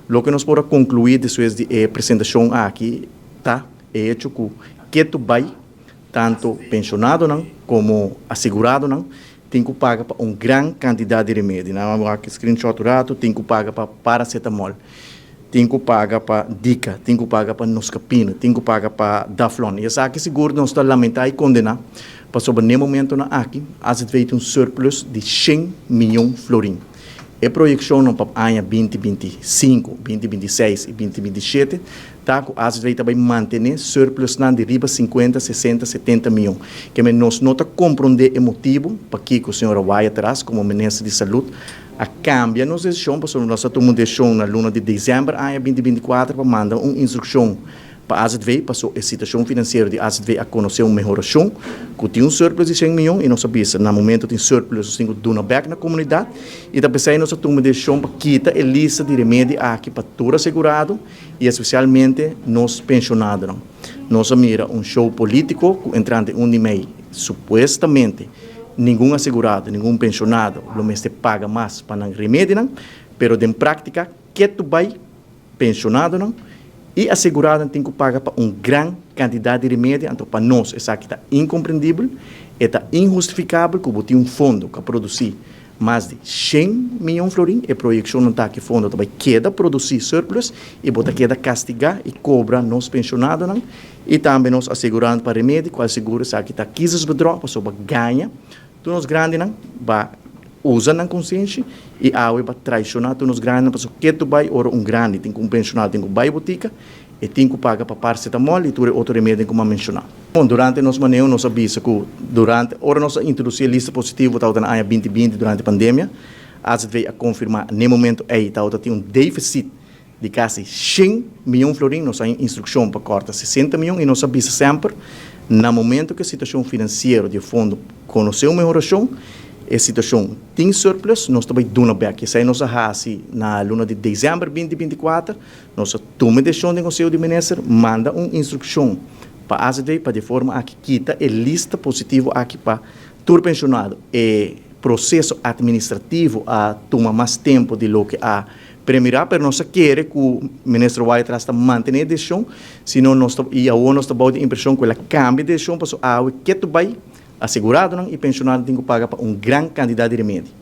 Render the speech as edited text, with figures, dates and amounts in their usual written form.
Lo que nós podemos concluir depois de apresentação aqui, tá? É hecho que tu vai, tanto pensionado não, como assegurado não, tem que pagar para uma grande quantidade de remédio. Não é que screenshot rato, tem que pagar para paracetamol, tem que pagar para Dica, tem que pagar para Noscapina, tem que pagar para Daflon. E essa aqui seguro não está lamentar e condenar, para sobre nem momento na aqui, as feito um surplus de 100 milhões de florins. A projeção para o ano 2025, 2026 e 2027 está com as vezes também manter surplus de riba 50, 60, 70 milhões. Que nós não compreender o motivo para que a senhora vai atrás como ministra de saúde a cambia nos decisão para nós tomamos decisão na luna de dezembro ano 2024 para mandar uma instrução para a AZV, passou a situação financeira de AZV a conhecer uma melhoração, que tem um surplus de 100 milhões, e nós sabemos, no momento tem surplus, tem que dar back na comunidade, e também nós tomamos decisão para quitar a lista de remédios aqui para todo assegurado, e especialmente nos pensionados. Nós mira um show político, entrando em e-mail, supostamente, nenhum assegurado, nenhum pensionado, lo mês paga mais para o remédio, mas em prática, que tu vai pensionado, não? E assegurado tem que pagar para uma grande quantidade de remédio, então para nós isso aqui está incompreendível, está injustificável que tem um fundo que produzir mais de 100 milhões de florins, e a projeção não está que o fundo também queda produzir surplus, e bota queda castigar e cobra nos pensionados, não? E também nos assegurando para remédio, qual seguro isso aqui está 15 bedró, para sobre ganha, tu nos grandes não, vai usa na consciência e a vai traicionar tu nos grandes, para que tu vai ora um grande, tem que um pensionado, tem que vai botica, e tem que pagar para paracetamol e tu outro remédio como mencionar. Bom, durante nosso manejo, nós sabemos que durante, ora nós introduzir a lista positiva, tal na ano 2020, durante a pandemia, a gente veio a confirmar, no momento aí, tal tem um déficit de quase 100 milhões de florins, nós temos instrução para cortar 60 milhões, e nós sabemos sempre, no momento que a situação financeira de fundo conheceu uma melhoração, a situação tem surplus, nós também damos back. Isso aí nós fazemos na luna de dezembro de 2024, nós tomamos a decisão do Conselho de Ministros, manda uma instrução para a AZD, para de forma a que quita a lista positiva aqui para todo pensionado. E processo administrativo a toma mais tempo de lo que a primeira, mas nós queremos que o ministro vai atrás manter a decisão, senão nós estamos a impressão que ela cambia de decisão, para que tu vai assegurado não, e pensionado tem que pagar para uma grande quantidade de remédio.